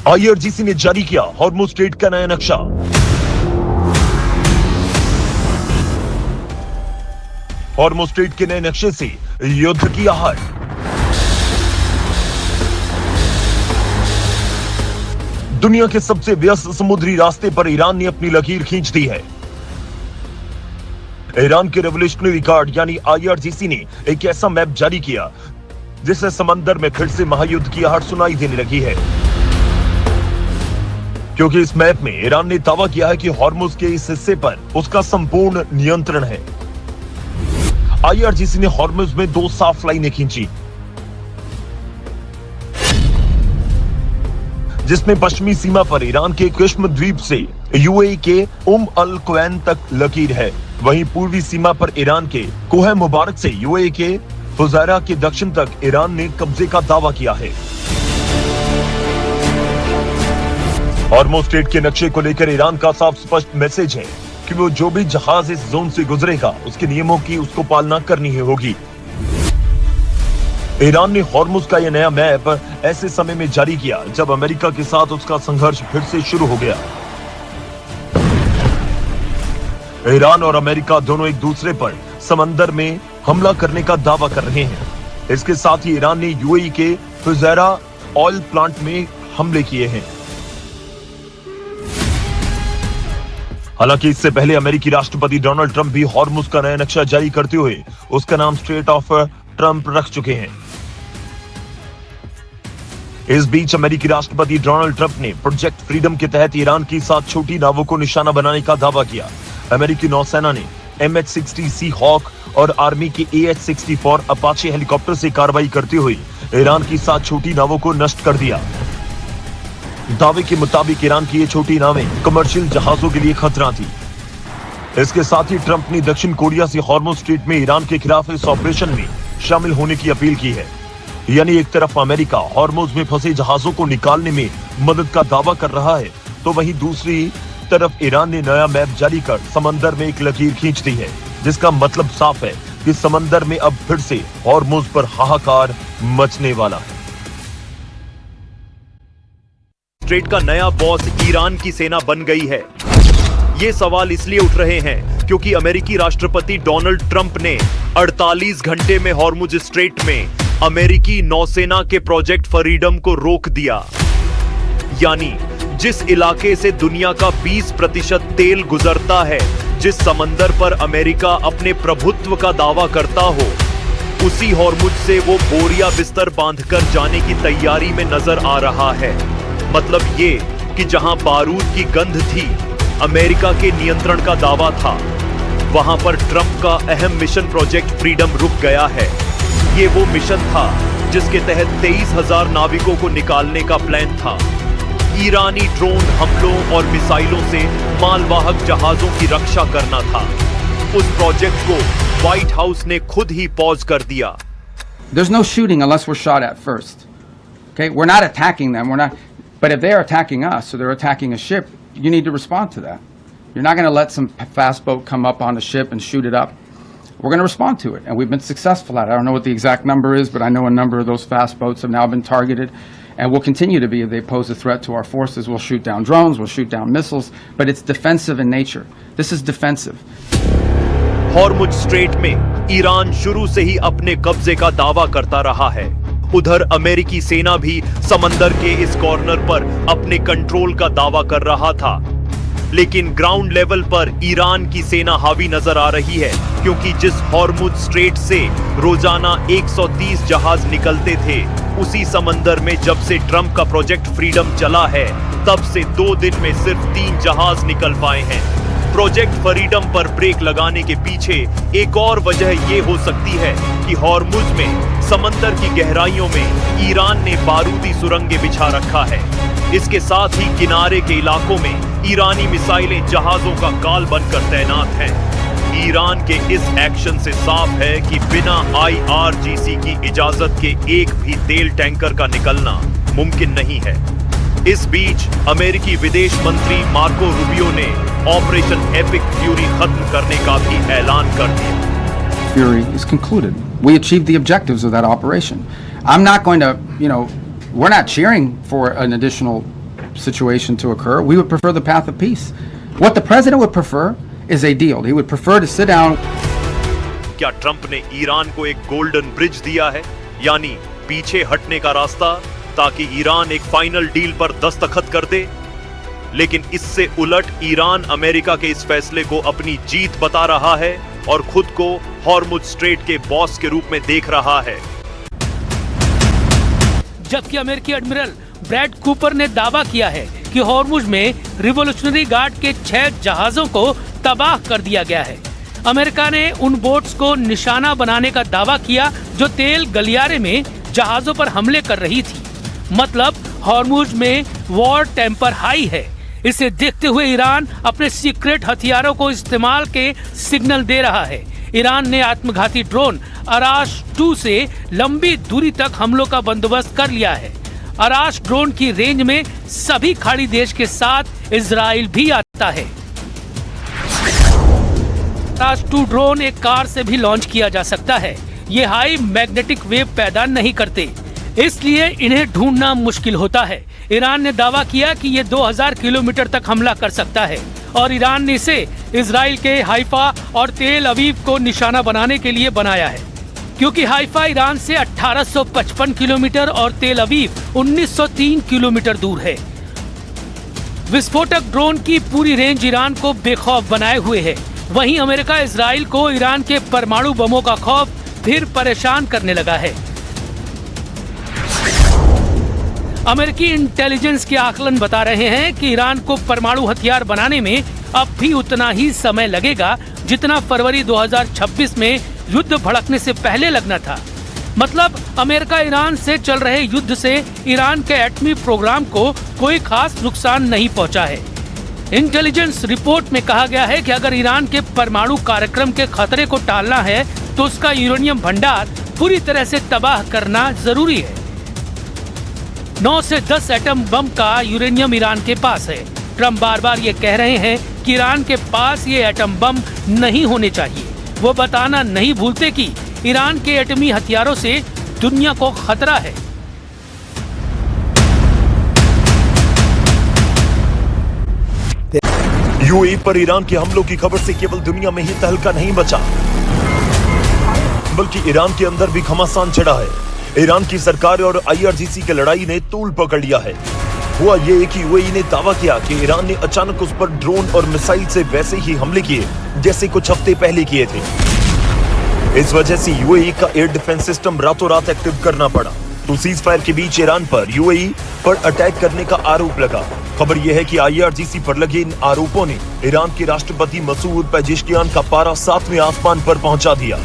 IRGC ने जारी किया हॉर्मुज स्ट्रेट का नया नक्शा। हॉर्मुज स्ट्रेट के नए नक्शे से युद्ध की आहट। दुनिया के सबसे व्यस्त समुद्री रास्ते पर ईरान ने अपनी लकीर खींच दी है। ईरान के रेवोल्यूशनरी गार्ड यानी आईआरजीसी ने एक ऐसा मैप जारी किया जिससे समंदर में फिर से महायुद्ध की आहट सुनाई देने लगी है, क्योंकि इस मैप में ईरान ने दावा किया है कि हॉर्मुज के इस हिस्से पर उसका संपूर्ण नियंत्रण है। आईआरजीसी ने हॉर्मुज में 2 साफ लाइनें खींची, जिसमें पश्चिमी सीमा पर ईरान के किश्म द्वीप से यूएई के अल क्वैन तक लकीर है। वहीं पूर्वी सीमा पर ईरान के कोह मुबारक से यूएई के फुजैरा के दक्षिण तक ईरान ने कब्जे का दावा किया है। हॉर्मुज स्ट्रेट के नक्शे को लेकर ईरान का साफ स्पष्ट मैसेज है कि वो जो भी जहाज इस जोन से गुजरेगा उसके नियमों की उसको पालना करनी ही होगी। ईरान ने हॉर्मुज का यह नया मैप ऐसे समय में जारी किया जब अमेरिका के साथ उसका संघर्ष फिर से शुरू हो गया। ईरान और अमेरिका दोनों एक दूसरे पर समंदर में हमला करने का दावा कर रहे हैं। इसके साथ ही ईरान ने यूएई के फुजैरा ऑयल प्लांट में हमले किए हैं। हालांकि इससे पहले अमेरिकी राष्ट्रपति डोनाल्ड ट्रंप भी हॉर्मुज का नया नक्शा जारी करते हुए उसका नाम स्ट्रेट ऑफ ट्रंप रख चुके हैं। इस बीच अमेरिकी राष्ट्रपति डोनाल्ड ट्रंप ने प्रोजेक्ट फ्रीडम के तहत ईरान की 7 छोटी नावों को निशाना बनाने का दावा किया। अमेरिकी नौसेना ने MH-60 सी हॉक और आर्मी के AH-64 अपाचे हेलीकॉप्टर से कार्रवाई करते हुए ईरान की 7 छोटी नावों को नष्ट कर दिया। दावे के मुताबिक ईरान की ये छोटी नावें कमर्शियल जहाजों के लिए खतरा थी। इसके साथ ही ट्रंप ने दक्षिण कोरिया से हॉर्मुज स्ट्रेट में ईरान के खिलाफ इस ऑपरेशन में शामिल होने की अपील की है। यानी एक तरफ अमेरिका हॉर्मुज में फंसे जहाजों को निकालने में मदद का दावा कर रहा है, तो वहीं दूसरी तरफ ईरान ने नया मैप जारी कर समंदर में एक लकीर खींच दी है, जिसका मतलब साफ है कि समंदर में अब फिर से हॉर्मुज पर हाहाकार मचने वाला है। स्ट्रेट का नया बॉस ईरान की सेना बन गई है। ये सवाल इसलिए उठ रहे हैं क्योंकि अमेरिकी राष्ट्रपति डोनाल्ड ट्रंप ने 48 घंटे में हॉर्मुज स्ट्रेट में अमेरिकी नौसेना के प्रोजेक्ट फ्रीडम को रोक दिया। यानी जिस इलाके से दुनिया का 20% तेल गुजरता है, जिस समंदर पर अमेरिका अपने प्रभुत्व का दावा करता हो, उसी हॉर्मुज से वो बोरिया बिस्तर बांधकर जाने की तैयारी में नजर आ रहा है। मतलब ये कि जहां बारूद की गंध थी, अमेरिका के नियंत्रण का दावा था, वहां पर ट्रंप का अहम मिशन प्रोजेक्ट फ्रीडम रुक गया है। ये वो मिशन था जिसके तहत 23,000 नाविकों को निकालने का प्लान था। ईरानी ड्रोन हमलों और मिसाइलों से मालवाहक जहाजों की रक्षा करना था। उस प्रोजेक्ट को व्हाइट हाउस ने खुद ही पॉज कर दिया। There's no shooting unless we're shot at first. Okay, we're not attacking them. We're not. But if they're attacking us, or they're attacking a ship, you need to respond to that. You're not going to let some fast boat come up on the ship and shoot it up. We're going to respond to it, and we've been successful at it. I don't know what the exact number is, but I know a number of those fast boats have now been targeted, and will continue to be. If they pose a threat to our forces, we'll shoot down drones, we'll shoot down missiles, but it's defensive in nature. This is defensive. Hormuz strait में Iran शुरू से ही अपने कब्जे का दावा करता रहा है। उधर अमेरिकी सेना भी समंदर के इस कॉर्नर पर अपने कंट्रोल का दावा कर रहा था, लेकिन ग्राउंड लेवल पर ईरान की सेना हावी नजर आ रही है, क्योंकि जिस हॉर्मुज स्ट्रेट से रोजाना 130 जहाज निकलते थे, उसी समंदर में जब से ट्रंप का प्रोजेक्ट फ्रीडम चला है, तब से 2 दिन में सिर्फ 3 जहाज निकल पाए हैं। प्रोजेक्ट फ्रीडम पर ब्रेक लगाने के पीछे एक और वजह ये हो सकती है कि हॉर्मुज में समंदर की गहराइयों में ईरान ने बारूदी सुरंगें बिछा रखा है। इसके साथ ही किनारे के इलाकों में ईरानी मिसाइलें जहाजों का गाल बनकर तैनात हैं। ईरान के इस एक्शन से साफ है कि बिना आईआरजीसी की इजाजत के एक भी तेल टैंकर का निकलना मुमकिन नहीं है। इस बीच अमेरिकी विदेश मंत्री मार्को रूबियो ने ऑपरेशन एपिक फ्यूरी खत्म करने का भी ऐलान कर दिया। Fury is concluded. We achieved the objectives of that operation. I'm not going to, we're not cheering for an additional situation to occur. We would prefer the path of peace. What the president would prefer is a deal. He would prefer to sit down. क्या Trump ने Iran को एक golden bridge दिया है, यानी पीछे हटने का रास्ता, ताकि ईरान एक फाइनल डील पर दस्तखत कर दे? लेकिन इससे उलट ईरान अमेरिका के इस फैसले को अपनी जीत बता रहा है और खुद को हॉर्मुज स्ट्रेट के बॉस के रूप में देख रहा है। जबकि अमेरिकी एडमिरल ब्रैड कूपर ने दावा किया है कि हॉर्मुज में रिवॉल्यूशनरी गार्ड के 6 जहाजों को तबाह कर दिया गया है। अमेरिका ने उन बोट्स को निशाना बनाने का दावा किया जो तेल गलियारे में जहाजों पर हमले कर रही थी। मतलब हॉर्मुज में वॉर टेम्पर हाई है। इसे देखते हुए ईरान अपने सीक्रेट हथियारों को इस्तेमाल के सिग्नल दे रहा है। ईरान ने आत्मघाती ड्रोन अराश 2 से लंबी दूरी तक हमलों का बंदोबस्त कर लिया है। अराश ड्रोन की रेंज में सभी खाड़ी देश के साथ इजराइल भी आता है। अराश 2 ड्रोन एक कार से भी लॉन्च किया जा सकता है। ये हाई मैग्नेटिक वेव पैदा नहीं करते, इसलिए इन्हें ढूंढना मुश्किल होता है। ईरान ने दावा किया कि ये 2000 किलोमीटर तक हमला कर सकता है और ईरान ने इसे इजराइल के हाइफा और तेल अवीव को निशाना बनाने के लिए बनाया है, क्योंकि हाइफा ईरान से 1855 किलोमीटर और तेल अवीव 1903 किलोमीटर दूर है। विस्फोटक ड्रोन की पूरी रेंज ईरान को बेखौफ बनाए हुए है। वहीं अमेरिका इजराइल को ईरान के परमाणु बमों का खौफ फिर परेशान करने लगा है। अमेरिकी इंटेलिजेंस के आकलन बता रहे हैं कि ईरान को परमाणु हथियार बनाने में अब भी उतना ही समय लगेगा जितना फरवरी 2026 में युद्ध भड़कने से पहले लगना था। मतलब अमेरिका ईरान से चल रहे युद्ध से ईरान के एटमी प्रोग्राम को कोई खास नुकसान नहीं पहुंचा है। इंटेलिजेंस रिपोर्ट में कहा गया है कि अगर ईरान के परमाणु कार्यक्रम के खतरे को टालना है तो उसका यूरेनियम भंडार पूरी तरह से तबाह करना जरूरी है। 9 से 10 एटम बम का यूरेनियम ईरान के पास है। ट्रंप बार बार ये कह रहे हैं कि ईरान के पास ये एटम बम नहीं होने चाहिए। वो बताना नहीं भूलते कि ईरान के एटमी हथियारों से दुनिया को खतरा है। यूएई पर ईरान के हमलों की खबर से केवल दुनिया में ही तहलका नहीं बचा, बल्कि ईरान के अंदर भी घमासान चढ़ा है। ईरान की सरकार और आईआरजीसी की लड़ाई ने तूल पकड़ लिया है। हुआ ये कि यूएई ने दावा किया कि ईरान ने अचानक उस पर ड्रोन और मिसाइल से वैसे ही हमले किए जैसे कुछ हफ्ते पहले किए थे। इस वजह से यूएई का एयर डिफेंस सिस्टम रातों रात एक्टिव करना पड़ा। तो सीज फायर के बीच ईरान पर यूएई पर अटैक करने का आरोप लगा। खबर यह है कि आईआरजीसी पर लगे इन आरोपों ने ईरान के राष्ट्रपति मसूद पेजेश्कियान का पारा 7वें आसमान पर पहुंचा दिया।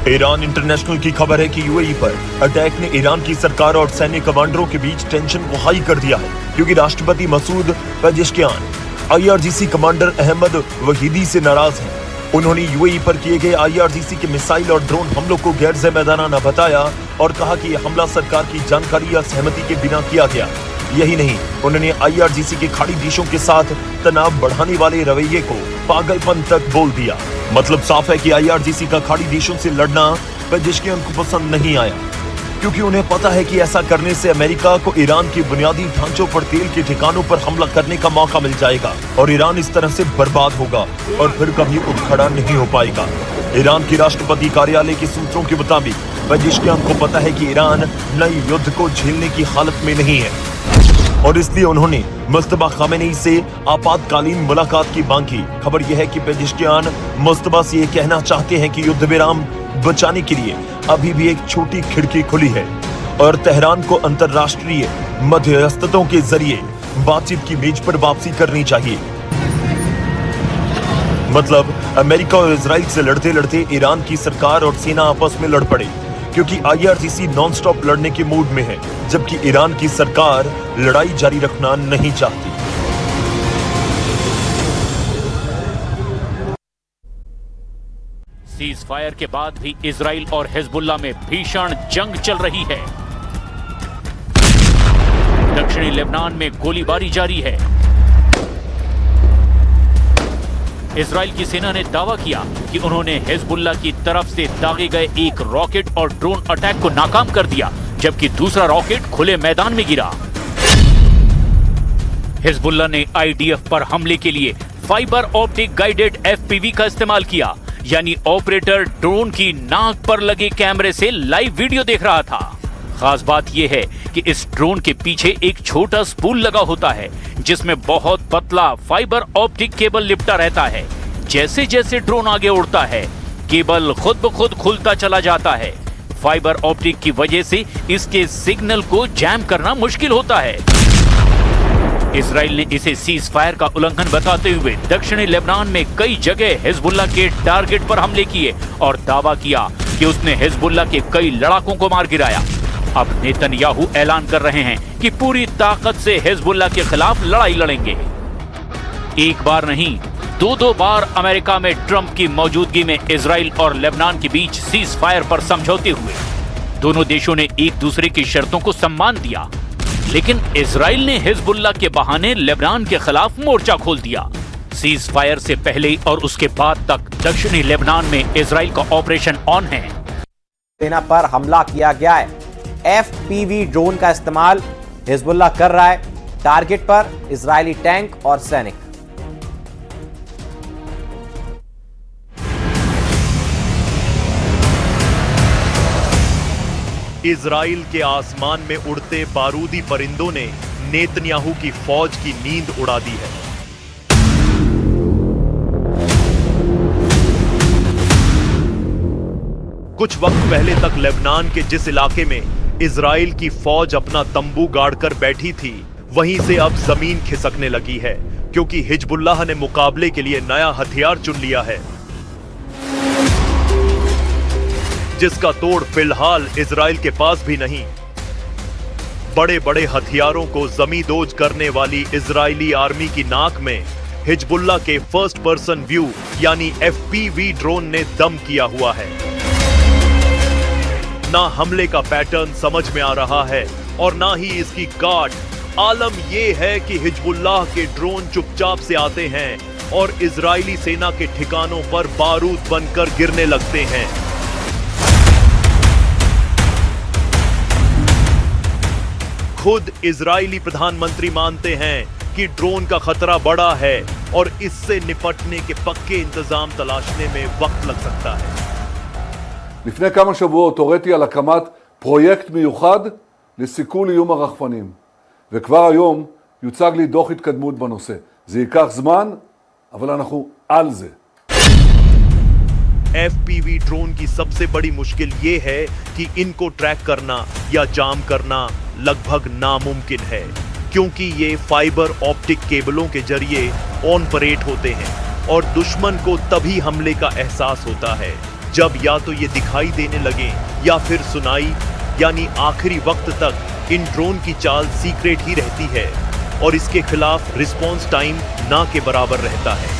ईरान इंटरनेशनल की खबर है कि यूएई पर अटैक ने ईरान की सरकार और सैन्य कमांडरों के बीच टेंशन को हाई कर दिया है, क्योंकि राष्ट्रपति Masoud Pezeshkian IRGC commander Ahmad Vahidi से नाराज हैं। उन्होंने यूएई पर किए गए आईआरजीसी के मिसाइल और ड्रोन हमलों को गैर जिम्मेदाराना बताया और कहा कि यह हमला सरकार की जानकारी या सहमति के बिना किया गया। यही नहीं, उन्होंने आईआरजीसी के खाड़ी देशों के साथ तनाव बढ़ाने वाले रवैये को पागलपन तक बोल दिया। मतलब साफ है कि आईआरजीसी का खाड़ी देशों से लड़ना पेजेश्कियान को पसंद नहीं आया, क्योंकि उन्हें पता है कि ऐसा करने से अमेरिका को ईरान के बुनियादी ढांचों पर तेल के ठिकानों पर हमला करने का मौका मिल जाएगा और ईरान इस तरह से बर्बाद होगा और फिर कभी उठ खड़ा नहीं हो पाएगा। ईरान के राष्ट्रपति कार्यालय के सूत्रों के मुताबिक पेजेश्कियान को पता है कि ईरान नए युद्ध को झेलने की हालत में नहीं है और इसलिए उन्होंने मुस्तफा खामेनी से आपातकालीन मुलाकात की मांग की। खबर यह है कि पेजेश्कियान मुस्तफा से ये कहना चाहते हैं कि युद्ध विराम बचाने के लिए अभी भी एक छोटी खिड़की खुली है और तेहरान को अंतर्राष्ट्रीय मध्यस्थतों के जरिए बातचीत की मेज पर वापसी करनी चाहिए। मतलब अमेरिका और इजराइल से लड़ते लड़ते ईरान की सरकार और सेना आपस में लड़ पड़े, क्योंकि आईआरजीसी नॉनस्टॉप लड़ने के मूड में है, जबकि ईरान की सरकार लड़ाई जारी रखना नहीं चाहती। सीज फायर के बाद भी इजराइल और हिजबुल्लाह में भीषण जंग चल रही है। दक्षिणी लेबनान में गोलीबारी जारी है। इजराइल की सेना ने दावा किया कि उन्होंने हिजबुल्लाह की तरफ से दागे गए एक रॉकेट और ड्रोन अटैक को नाकाम कर दिया, जबकि दूसरा रॉकेट खुले मैदान में गिरा। हिजबुल्लाह ने आईडीएफ पर हमले के लिए फाइबर ऑप्टिक गाइडेड एफपीवी का इस्तेमाल किया, यानी ऑपरेटर ड्रोन की नाक पर लगे कैमरे से लाइव वीडियो देख रहा था। खास बात यह है कि इस ड्रोन के पीछे एक छोटा स्पूल लगा होता है जिसमें बहुत पतला फाइबर ऑप्टिक केबल लिपटा रहता है। जैसे जैसे ड्रोन आगे उड़ता है, केबल खुद ब खुद खुलता चला जाता है। फाइबर ऑप्टिक की वजह से इसके सिग्नल को जैम करना मुश्किल होता है। इजराइल ने इसे सीज फायर का उल्लंघन बताते हुए दक्षिणी लेबनान में कई जगह हिजबुल्लाह के टारगेट पर हमले किए और दावा किया कि उसने हिजबुल्लाह के कई लड़ाकों को मार गिराया। अब नेतन्याहू ऐलान कर रहे हैं कि पूरी ताकत से हिजबुल्लाह के खिलाफ लड़ाई लड़ेंगे। एक बार नहीं, दो बार अमेरिका में ट्रंप की मौजूदगी में इजराइल और लेबनान के बीच सीज फायर पर समझौते हुए। दोनों देशों ने एक दूसरे की शर्तों को सम्मान दिया, लेकिन इजराइल ने हिजबुल्लाह के बहाने लेबनान के खिलाफ मोर्चा खोल दिया। सीज फायर से पहले और उसके बाद तक दक्षिणी लेबनान में इजराइल का ऑपरेशन ऑन है। सेना पर हमला किया गया है। एफपीवी ड्रोन का इस्तेमाल हिजबुल्लाह कर रहा है टारगेट पर इजरायली टैंक और सैनिक। इजराइल के आसमान में उड़ते बारूदी परिंदों ने नेतन्याहू की फौज की नींद उड़ा दी है। कुछ वक्त पहले तक लेबनान के जिस इलाके में इजराइल की फौज अपना तंबू गाड़कर बैठी थी, वहीं से अब जमीन खिसकने लगी है, क्योंकि हिजबुल्लाह ने मुकाबले के लिए नया हथियार चुन लिया है, जिसका तोड़ फिलहाल इजराइल के पास भी नहीं। बड़े बड़े हथियारों को जमींदोज करने वाली इजरायली आर्मी की नाक में हिजबुल्लाह के फर्स्ट पर्सन व्यू यानी एफपीवी ड्रोन ने दम किया हुआ है। ना हमले का पैटर्न समझ में आ रहा है और ना ही इसकी गार्ड। आलम यह है कि हिजबुल्लाह के ड्रोन चुपचाप से आते हैं और इजरायली सेना के ठिकानों पर बारूद बनकर गिरने लगते हैं। खुद इजरायली प्रधानमंत्री मानते हैं कि ड्रोन का खतरा बड़ा है और इससे निपटने के पक्के इंतजाम तलाशने में वक्त लग सकता है। לפני כמה שבועות הוריתי על הקמת פרויקט מיוחד לסיכול איום הרחפנים, וכבר היום יוצג לי דוח התקדמות בנושא. זה ייקח זמן, אבל אנחנו על זה. एफपीवी ड्रोन की सबसे बड़ी मुश्किल ये है कि इनको ट्रैक करना या जाम करना लगभग नामुमकिन है, क्योंकि ये फाइबर ऑप्टिक केबलों के जरिए ऑपरेट होते हैं और दुश्मन को तभी हमले का एहसास होता है जब या तो ये दिखाई देने लगे या फिर सुनाई, यानी आखिरी वक्त तक इन ड्रोन की चाल सीक्रेट ही रहती है और इसके खिलाफ रिस्पॉन्स टाइम ना के बराबर रहता है।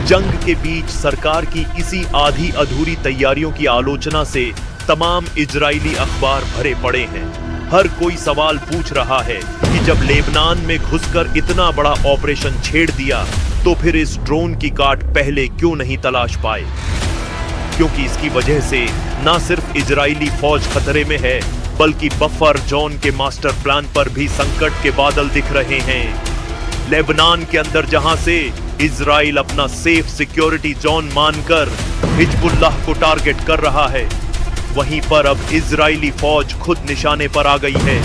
जंग के बीच सरकार की इसी आधी अधूरी तैयारियों की आलोचना से तमाम इजरायली अखबार भरे पड़े हैं। हर कोई सवाल पूछ रहा है कि जब लेबनान में घुसकर इतना बड़ा ऑपरेशन छेड़ दिया तो फिर इस ड्रोन की काट पहले क्यों नहीं तलाश पाए, क्योंकि इसकी वजह से ना सिर्फ इजरायली फौज खतरे में है, बल्कि बफर जोन के मास्टर प्लान पर भी संकट के बादल दिख रहे हैं। लेबनान के अंदर जहां से इजराइल अपना सेफ सिक्योरिटी जोन मानकर हिजबुल्लाह को टारगेट कर रहा है, वहीं पर अब इजरायली फौज खुद निशाने पर आ गई है।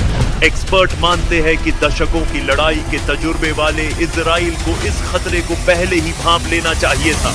एक्सपर्ट मानते हैं कि दशकों की लड़ाई के तजुर्बे वाले इजराइल को इस खतरे को पहले ही भांप लेना चाहिए था।